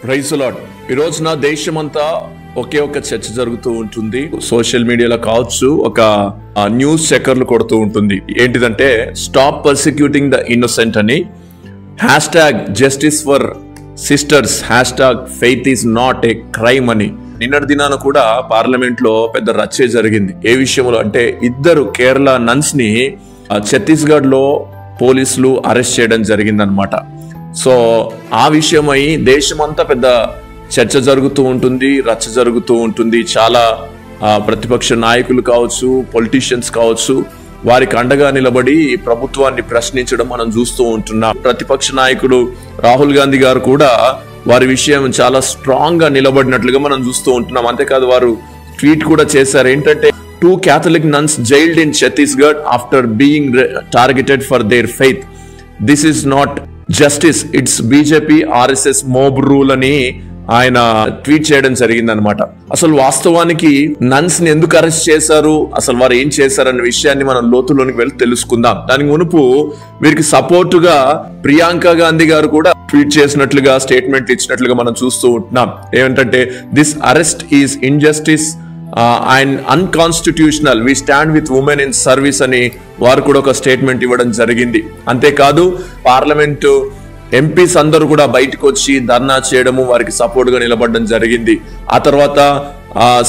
Praise lord. ఈ రోజున దేశమంతా ఒకే ఒక చర్చ జరుగుతూ ఉంటుంది. సోషల్ మీడియాలో కావచ్చు, ఒక న్యూస్ చెకర్లు కొడుతూ ఉంటుంది. ఏంటిదంటే స్టాప్ పర్సిక్యూటింగ్ ద ఇన్నోసెంట్ అని, #justice for sisters, #faith is not a crime అని. నిన్నటి దినాన కూడా పార్లమెంట్ లో పెద్ద రచ్చే జరిగింది. ఏ విషయంలో అంటే ఇద్దరు కేరళ నన్స్ ని ఛత్తీస్గఢ్ లో పోలీసులు అరెస్ట్ చేయడం జరిగిందనమాట. సో ఆ విషయమై దేశమంతా పెద్ద చర్చ జరుగుతూ ఉంటుంది, రచ్చ జరుగుతూ ఉంటుంది. చాలా ప్రతిపక్ష నాయకులు కావచ్చు, పొలిటీషియన్స్ కావచ్చు, వారికి అండగా నిలబడి ప్రభుత్వాన్ని ప్రశ్నించడం మనం చూస్తూ ఉంటున్నాం. ప్రతిపక్ష నాయకుడు రాహుల్ గాంధీ గారు కూడా వారి విషయం చాలా స్ట్రాంగ్ గా నిలబడినట్లుగా మనం చూస్తూ ఉంటున్నాం. అంతేకాదు వారు ట్వీట్ కూడా చేశారు. ఏంటంటే 2 Catholic nuns jailed in Chhattisgarh after being targeted for their faith. This is not justice, it's BJP RSS mob rule అని ఆయన ట్వీట్ చేయడం జరిగింది అనమాట. అసలు వాస్తవానికి నన్స్ ని ఎందుకు అరెస్ట్ చేశారు, అసలు వారు ఏం చేశారన్న విషయాన్ని మనం లోతులోనికి వెళ్ళి తెలుసుకుందాం. దానికి మునుపు వీరికి సపోర్టుగా ప్రియాంక గాంధీ గారు కూడా ట్వీట్ చేసినట్లుగా, స్టేట్మెంట్ ఇచ్చినట్లుగా మనం చూస్తూ ఉంటున్నాం. ఏమంటే this arrest is injustice and unconstitutional, we stand with women in service అని వారు కూడా ఒక స్టేట్మెంట్ ఇవ్వడం జరిగింది. అంతేకాదు పార్లమెంటు ఎంపీస్ అందరూ కూడా బయటకు వచ్చి ధర్నా చేయడము, వారికి సపోర్ట్ గా నిలబడడం జరిగింది. ఆ తర్వాత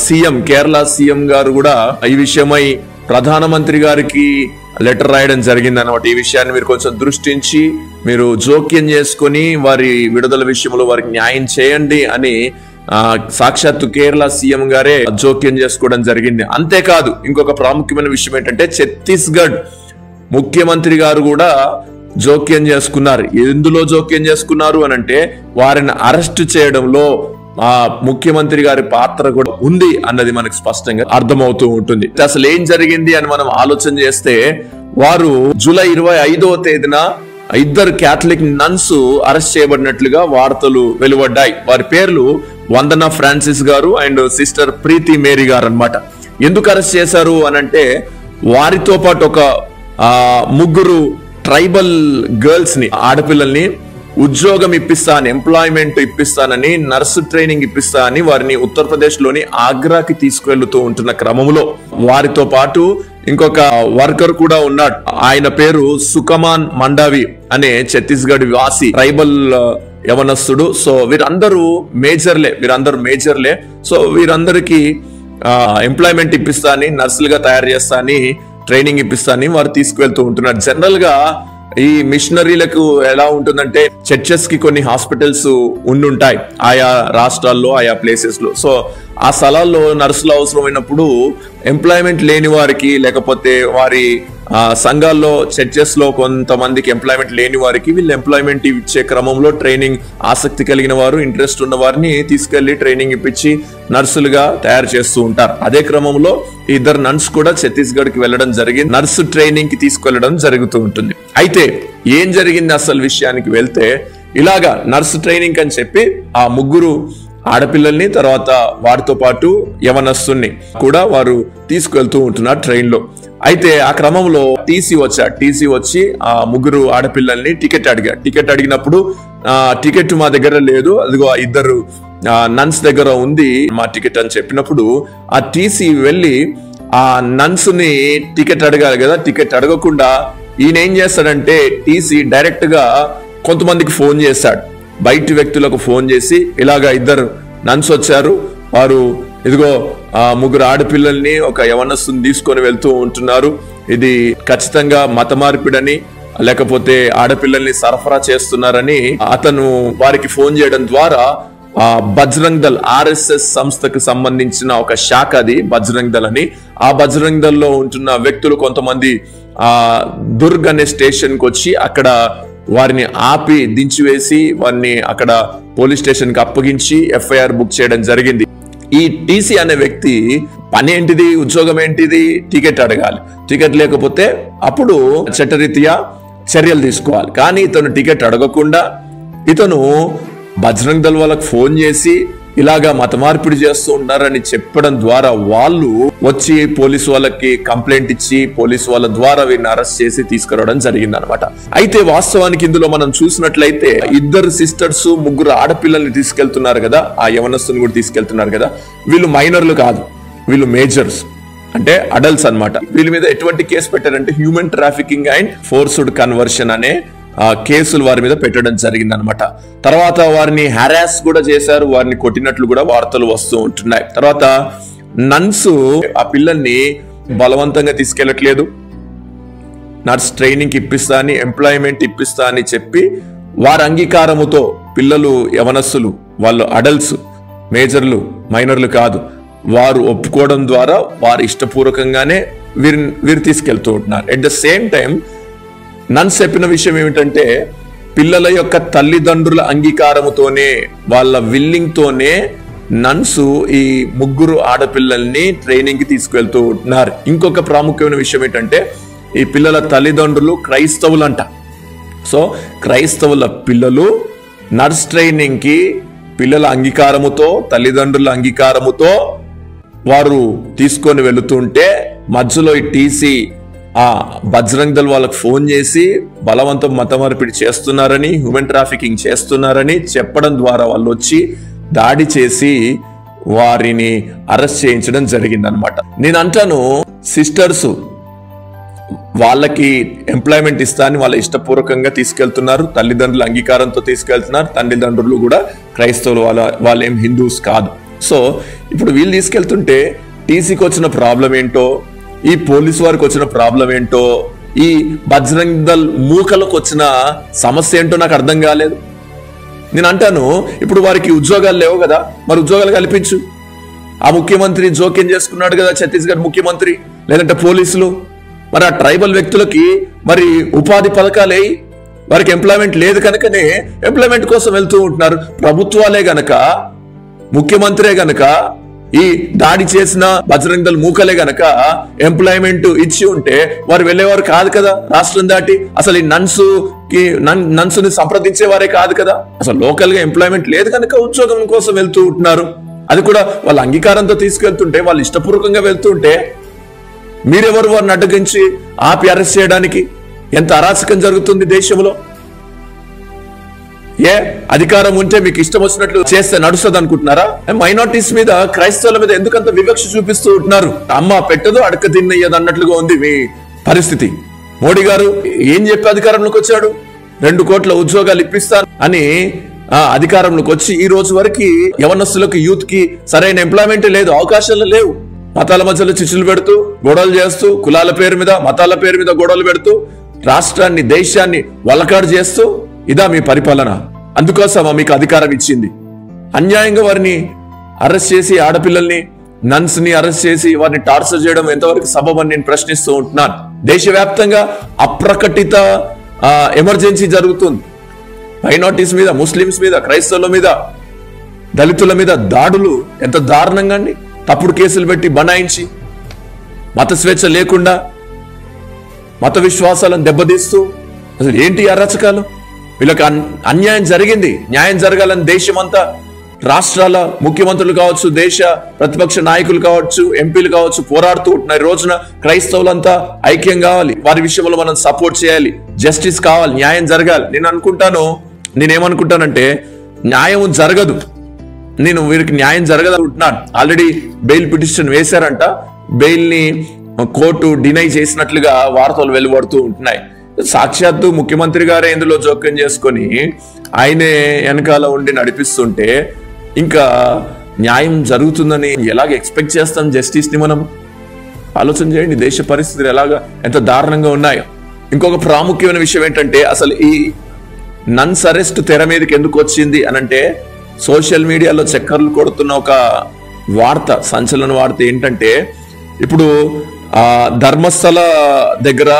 సీఎం, కేరళ సీఎం గారు కూడా ఈ విషయమై ప్రధానమంత్రి గారికి లెటర్ రాయడం జరిగింది అన్నమాట. ఈ విషయాన్ని మీరు కొంచెం దృష్టించి మీరు జోక్యం చేసుకొని వారి విడుదల విషయంలో వారికి న్యాయం చేయండి అని సాక్షాత్తు కేరళ సీఎం గారే జోక్యం చేసుకోవడం జరిగింది. అంతేకాదు ఇంకొక ప్రాముఖ్యమైన విషయం ఏంటంటే ఛత్తీస్గఢ్ ముఖ్యమంత్రి గారు కూడా జోక్యం చేసుకున్నారు. ఎందులో జోక్యం చేసుకున్నారు అని అంటే వారిని అరెస్ట్ చేయడంలో ముఖ్యమంత్రి గారి పాత్ర కూడా ఉంది అన్నది మనకు స్పష్టంగా అర్థమవుతూ ఉంటుంది. అసలు ఏం జరిగింది అని మనం ఆలోచన చేస్తే, వారు జూలై 25వ తేదీన 2 క్యాథలిక్ నన్స్ అరెస్ట్ చేయబడినట్లుగా వార్తలు వెలువడ్డాయి. వారి పేర్లు వందన ఫ్రాన్సిస్ గారు అండ్ సిస్టర్ ప్రీతి మేరీ గారు అన్నమాట. ఎందుకు అరెస్ట్ చేశారు అనంటే వారితో పాటు ఒక 3 ట్రైబల్ గర్ల్స్ ని, ఆడపిల్లల్ని ఉద్యోగం ఇప్పిస్తాను, ఎంప్లాయ్మెంట్ ఇప్పిస్తానని, నర్సు ట్రైనింగ్ ఇప్పిస్తా అని వారిని ఉత్తరప్రదేశ్ లోని ఆగ్రాకి తీసుకువెళ్తూ ఉంటున్న క్రమంలో వారితో పాటు ఇంకొక వర్కర్ కూడా ఉన్నాడు. ఆయన పేరు సుకమాన్ మండావి అనే ఛత్తీస్గఢ్ వాసి ట్రైబల్ యవనస్తుడు. సో వీరందరూ మేజర్లే. సో వీరందరికీ ఎంప్లాయ్మెంట్ ఇప్పిస్తా అని, నర్సులుగా తయారు చేస్తా అని, ట్రైనింగ్ ఇప్పిస్తా అని వారు తీసుకువెళ్తూ ఉంటున్నారు. జనరల్ గా ఈ మిషనరీలకు ఎలా ఉంటుందంటే చర్చెస్ కి కొన్ని హాస్పిటల్స్ ఉండుంటాయి ఆయా రాష్ట్రాల్లో, ఆయా ప్లేసెస్ లో. సో ఆ స్థలాల్లో నర్సులు అవసరమైనప్పుడు ఎంప్లాయ్మెంట్ లేని వారికి, లేకపోతే వారి సంఘాల్లో చర్చెస్ లో కొంతమందికి ఎంప్లాయ్మెంట్ లేని వారికి వీళ్ళు ఎంప్లాయ్మెంట్ ఇచ్చే క్రమంలో ట్రైనింగ్ ఆసక్తి కలిగిన వారు, ఇంట్రెస్ట్ ఉన్న వారిని తీసుకెళ్లి ట్రైనింగ్ ఇప్పించి నర్సులుగా తయారు చేస్తూ ఉంటారు. అదే క్రమంలో 2 నన్స్ కూడా ఛత్తీస్గఢ్ కి వెళ్ళడం జరిగింది, నర్సు ట్రైనింగ్ కి తీసుకెళ్లడం జరుగుతూ ఉంటుంది. అయితే ఏం జరిగింది అసలు విషయానికి వెళ్తే, ఇలాగా నర్సు ట్రైనింగ్ అని చెప్పి ఆ 3 ఆడపిల్లల్ని, తర్వాత వారితో పాటు యవనస్తుల్ని కూడా వారు తీసుకెళ్తూ ఉంటున్నారు ట్రైన్ లో. అయితే ఆ క్రమంలో టీసీ వచ్చి ఆ 3 ఆడపిల్లల్ని టికెట్ అడిగినప్పుడు టికెట్ మా దగ్గర లేదు, అదిగో 2 నన్స్ దగ్గర ఉంది మా టికెట్ అని చెప్పినప్పుడు ఆ టీసీ వెళ్ళి ఆ నన్స్ ని టికెట్ అడగాలి కదా, టికెట్ అడగకుండా ఈయన ఏం చేస్తాడంటే టీసీ డైరెక్ట్ గా కొంతమందికి ఫోన్ చేశాడు, బయటి వ్యక్తులకు ఫోన్ చేసి ఇలాగా 2 నన్స్ వచ్చారు, వారు ఇదిగో 3 ఆడపిల్లల్ని, ఒక యవనస్తుని తీసుకొని వెళ్తూ ఉంటున్నారు, ఇది ఖచ్చితంగా మత మార్పిడని, లేకపోతే ఆడపిల్లల్ని సరఫరా చేస్తున్నారని అతను వారికి ఫోన్ చేయడం ద్వారా బజరంగ్ దళ్, RSS సంస్థకు సంబంధించిన ఒక శాఖ అది బజరంగ్ దళ్ అని. ఆ బజరంగ్ దళ్ లో ఉంటున్న వ్యక్తులు కొంతమంది దుర్గ్ అనే స్టేషన్ కి వచ్చి అక్కడ వారిని ఆపి దించివేసి వారిని అక్కడ పోలీస్ స్టేషన్ కి అప్పగించి FIR బుక్ చేయడం జరిగింది. ఈ టీసీ అనే వ్యక్తి పని ఏంటిది, ఉద్యోగం ఏంటిది, టికెట్ అడగాలి, టికెట్ లేకపోతే అప్పుడు చట్టరీత్యా చర్యలు తీసుకోవాలి. కానీ ఇతను టికెట్ అడగకుండా ఇతను బజరంగ్ దళ్ వాళ్ళకి ఫోన్ చేసి ఇలాగా మత మార్పిడి చేస్తూ ఉన్నారని చెప్పడం ద్వారా వాళ్ళు వచ్చి పోలీసు వాళ్ళకి కంప్లైంట్ ఇచ్చి పోలీసు వాళ్ళ ద్వారా వీరిని అరెస్ట్ చేసి తీసుకురావడం జరిగింది అనమాట. అయితే వాస్తవానికి ఇందులో మనం చూసినట్లయితే ఇద్దరు సిస్టర్స్ ముగ్గురు ఆడపిల్లల్ని తీసుకెళ్తున్నారు కదా, ఆ యవనస్తుని కూడా తీసుకెళ్తున్నారు కదా, వీళ్ళు మైనర్లు కాదు, వీళ్ళు మేజర్స్ అంటే అడల్ట్స్ అన్నమాట. వీళ్ళ మీద ఎటువంటి కేసు పెట్టారంటే human trafficking and forced conversion అనే కేసులు వారి మీద పెట్టడం జరిగింది అనమాట. తర్వాత వారిని హరాస్ కూడా చేశారు, వారిని కొట్టినట్లు కూడా వార్తలు వస్తూ ఉంటున్నాయి. తర్వాత నన్స్ ఆ పిల్లల్ని బలవంతంగా తీసుకెళ్లట్లేదు, నర్స్ ట్రైనింగ్ ఇప్పిస్తా అని, ఎంప్లాయ్మెంట్ ఇప్పిస్తా అని చెప్పి వారి అంగీకారముతో పిల్లలు యవనస్సులు వాళ్ళు అడల్ట్స్, మేజర్లు మైనర్లు కాదు, వారు ఒప్పుకోవడం ద్వారా వారు ఇష్టపూర్వకంగానే వీరు తీసుకెళ్తూ ఉంటున్నారు. At the same time nuns చెప్పిన విషయం ఏమిటంటే పిల్లల యొక్క తల్లిదండ్రుల అంగీకారముతోనే వాళ్ళ విల్లింగ్ తోనే నన్స్ ఈ ముగ్గురు ఆడపిల్లల్ని ట్రైనింగ్ కి తీసుకెళ్తూ ఉంటున్నారు. ఇంకొక ప్రాముఖ్యమైన విషయం ఏంటంటే ఈ పిల్లల తల్లిదండ్రులు క్రైస్తవులంట. సో క్రైస్తవుల పిల్లలు నర్స్ ట్రైనింగ్ కి పిల్లల అంగీకారముతో తల్లిదండ్రుల అంగీకారముతో వారు తీసుకొని వెళుతుంటే మధ్యలో ఈ టీసీ ఆ బజరంగ్ దళ్ వాళ్ళకు ఫోన్ చేసి బలవంతం మత మార్పిడి చేస్తున్నారని, హ్యూమన్ ట్రాఫికింగ్ చేస్తున్నారని చెప్పడం ద్వారా వాళ్ళు వచ్చి దాడి చేసి వారిని అరెస్ట్ చేయించడం జరిగిందనమాట. నేను అంటాను సిస్టర్స్ వాళ్ళకి ఎంప్లాయ్మెంట్ ఇస్తా అని వాళ్ళ ఇష్టపూర్వకంగా తీసుకెళ్తున్నారు, తల్లిదండ్రుల అంగీకారంతో తీసుకెళ్తున్నారు, తల్లిదండ్రులు కూడా క్రైస్తవులు, వాళ్ళేం హిందూస్ కాదు. సో ఇప్పుడు వీళ్ళు తీసుకెళ్తుంటే టీసీకి వచ్చిన ప్రాబ్లం ఏంటో, ఈ పోలీసు వారికి వచ్చిన ప్రాబ్లం ఏంటో, ఈ బజరంగ్ దళ్ మూకలకు వచ్చిన సమస్య ఏంటో నాకు అర్థం కాలేదు. నేను అంటాను ఇప్పుడు వారికి ఉద్యోగాలు లేవు కదా, మరి ఉద్యోగాలు కల్పించు. ఆ ముఖ్యమంత్రి జోక్యం చేసుకున్నాడు కదా, ఛత్తీస్గఢ్ ముఖ్యమంత్రి, లేదంటే పోలీసులు. మరి ఆ ట్రైబల్ వ్యక్తులకి మరి ఉపాధి పథకాలే, వారికి ఎంప్లాయ్మెంట్ లేదు కనుకనే ఎంప్లాయ్మెంట్ కోసం వెళ్తూ ఉంటున్నారు. ప్రభుత్వాలే గనక, ముఖ్యమంత్రే గనక, ఈ దాడి చేసిన బజరంగ్ దళ్ మూకలే గనక ఎంప్లాయ్మెంట్ ఇచ్చి ఉంటే వారు వెళ్లేవారు కాదు కదా రాష్ట్రం దాటి. అసలు ఈ నన్సుని సంప్రదించేవారే కాదు కదా. అసలు లోకల్ గా ఎంప్లాయ్మెంట్ లేదు కనుక ఉద్యోగం కోసం వెళ్తూ ఉంటున్నారు. అది కూడా వాళ్ళ అంగీకారంతో తీసుకెళ్తుంటే, వాళ్ళు ఇష్టపూర్వకంగా వెళ్తుంటే మీరెవరు వారిని అడ్డగించి ఆపి అరెస్ట్ చేయడానికి? ఎంత అరాచకం జరుగుతుంది దేశంలో. ఏ అధికారం ఉంటే మీకు ఇష్టం వచ్చినట్లు చేస్తే నడుస్తుంది అనుకుంటున్నారా? మైనారిటీస్ మీద, క్రైస్తవుల మీద ఎందుకంత వివక్ష చూపిస్తూ ఉంటున్నారు? అమ్మ పెట్టదు అడక తిన్నయ్యదు అన్నట్లుగా ఉంది మీ పరిస్థితి. మోడీ గారు ఏం చెప్పి అధికారంలోకి వచ్చాడు? 2 కోట్ల ఉద్యోగాలు ఇప్పిస్తాను అని అధికారంలోకి వచ్చి ఈ రోజు వరకు యవనస్తులకు, యూత్ కి సరైన ఎంప్లాయ్మెంట్ లేదు, అవకాశాలు లేవు. మతాల మధ్యలో చిచ్చులు పెడుతూ, గొడవలు చేస్తూ, కులాల పేరు మీద, మతాల పేరు మీద గొడవలు పెడుతూ, రాష్ట్రాన్ని, దేశాన్ని వల్లకాడు చేస్తూ, ఇదా మీ పరిపాలన? అందుకోసమా మీకు అధికారం ఇచ్చింది? అన్యాయంగా వారిని అరెస్ట్ చేసి, ఆడపిల్లల్ని, నన్స్ ని అరెస్ట్ చేసి వారిని టార్చర్ చేయడం ఎంతవరకు సబబని నేను ప్రశ్నిస్తూ ఉంటున్నాను. దేశవ్యాప్తంగా అప్రకటిత ఎమర్జెన్సీ జరుగుతుంది. మైనారిటీస్ మీద, ముస్లిమ్స్ మీద, క్రైస్తవుల మీద, దళితుల మీద దాడులు ఎంత దారుణంగా అండి. తప్పుడు కేసులు పెట్టి బనాయించి, మత స్వేచ్ఛ లేకుండా మత విశ్వాసాలను దెబ్బతీస్తూ, అసలు ఏంటి అరాచకాలు? వీళ్ళకి అన్యాయం జరిగింది, న్యాయం జరగాలని దేశమంతా, రాష్ట్రాల ముఖ్యమంత్రులు కావచ్చు, దేశ ప్రతిపక్ష నాయకులు కావచ్చు, ఎంపీలు కావచ్చు పోరాడుతూ ఉంటున్నారు. ఈ రోజున క్రైస్తవులంతా ఐక్యం కావాలి, వారి విషయంలో మనం సపోర్ట్ చేయాలి, జస్టిస్ కావాలి, న్యాయం జరగాలి. నేనేమనుకుంటానంటే న్యాయం జరగదు, నేను వీరికి న్యాయం జరగదు అనుకుంటున్నాను. ఆల్రెడీ బెయిల్ పిటిషన్ వేశారంట, బెయిల్ ని కోర్టు డినై చేసినట్లుగా వార్తలు వెలువడుతూ ఉంటున్నాయి. సాక్షాత్తు ముఖ్యమంత్రి గారే ఇందులో జోక్యం చేసుకొని ఆయనే వెనకాల ఉండి నడిపిస్తుంటే ఇంకా న్యాయం జరుగుతుందని ఎలాగ ఎక్స్పెక్ట్ చేస్తాం జస్టిస్ ని? మనం ఆలోచన చేయండి, దేశ పరిస్థితులు ఎలాగా ఎంత దారుణంగా ఉన్నాయో. ఇంకొక ప్రాముఖ్యమైన విషయం ఏంటంటే అసలు ఈ నన్స్ అరెస్ట్ తెర మీదకి ఎందుకు వచ్చింది అనంటే సోషల్ మీడియాలో చక్కర్లు కొడుతున్న ఒక వార్త, సంచలన వార్త ఏంటంటే ఇప్పుడు ధర్మస్థల దగ్గర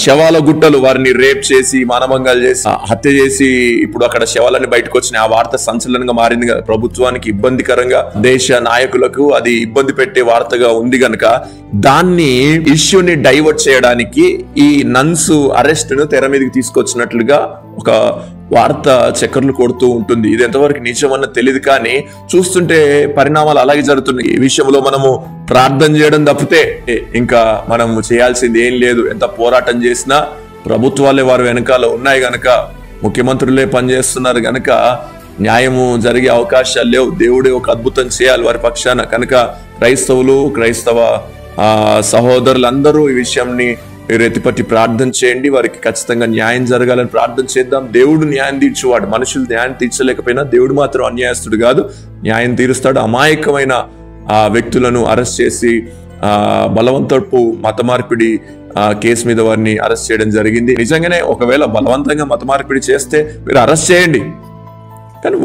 శవాల గుట్టలు, వారిని రేప్ చేసి, మానభంగాలు చేసి, హత్య చేసి ఇప్పుడు అక్కడ శవాలన్నీ బయటకు వచ్చినాయి. ఆ వార్త సంచలనంగా మారింది కదా, ప్రభుత్వానికి ఇబ్బందికరంగా, దేశ నాయకులకు అది ఇబ్బంది పెట్టే వార్తగా ఉంది గనక దాన్ని ఇష్యూని డైవర్ట్ చేయడానికి ఈ నన్స్ అరెస్ట్ ను తెర మీదకి తీసుకొచ్చినట్లుగా ఒక వార్త చక్కర్లు కొడుతూ ఉంటుంది. ఇది ఎంతవరకు నిజమన్న తెలియదు, కానీ చూస్తుంటే పరిణామాలు అలాగే జరుగుతున్నాయి. ఈ విషయంలో మనము ప్రార్థన చేయడం తప్పితే ఇంకా మనము చేయాల్సింది ఏం లేదు. ఎంత పోరాటం చేసినా ప్రభుత్వాలే వారి వెనకాల ఉన్నాయి గనక, ముఖ్యమంత్రులే పనిచేస్తున్నారు గనక న్యాయము జరిగే అవకాశాలు లేవు. దేవుడే ఒక అద్భుతం చేయాలి వారి పక్షాన. కనుక క్రైస్తవ సహోదరులందరూ ఈ విషయాన్ని మీరు ఎత్తిపట్టి ప్రార్థన చేయండి. వారికి ఖచ్చితంగా న్యాయం జరగాలని ప్రార్థన చేద్దాం. దేవుడు న్యాయం తీర్చువాడు. మనుషులు న్యాయం తీర్చలేకపోయినా దేవుడు మాత్రం అన్యాయస్తుడు కాదు, న్యాయం తీరుస్తాడు. అమాయకమైన వ్యక్తులను అరెస్ట్ చేసి బలవంతపు మత మార్పిడి కేసు మీద వారిని అరెస్ట్ చేయడం జరిగింది. నిజంగానే ఒకవేళ బలవంతంగా మత మార్పిడి చేస్తే మీరు అరెస్ట్ చేయండి, కానీ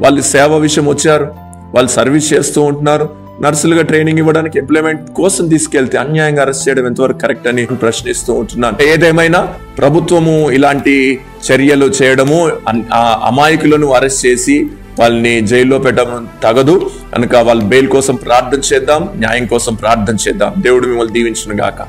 వాళ్ళు సేవ విషయం వచ్చారు, వాళ్ళు సర్వీస్ చేస్తూ ఉంటున్నారు, నర్సులుగా ట్రైనింగ్ ఇవ్వడానికి ఎంప్లాయ్మెంట్ కోసం తీసుకెళ్తే అన్యాయంగా అరెస్ట్ చేయడం ఎంతవరకు కరెక్ట్ అని ప్రశ్నిస్తూ ఉంటున్నాను. ఏదేమైనా ప్రభుత్వము ఇలాంటి చర్యలు చేయడము, అమాయకులను అరెస్ట్ చేసి వాళ్ళని జైల్లో పెట్టడం తగదు. కనుక వాళ్ళ బెయిల్ కోసం ప్రార్థన చేద్దాం, న్యాయం కోసం ప్రార్థన చేద్దాం. దేవుడు మిమ్మల్ని దీవించును గాక.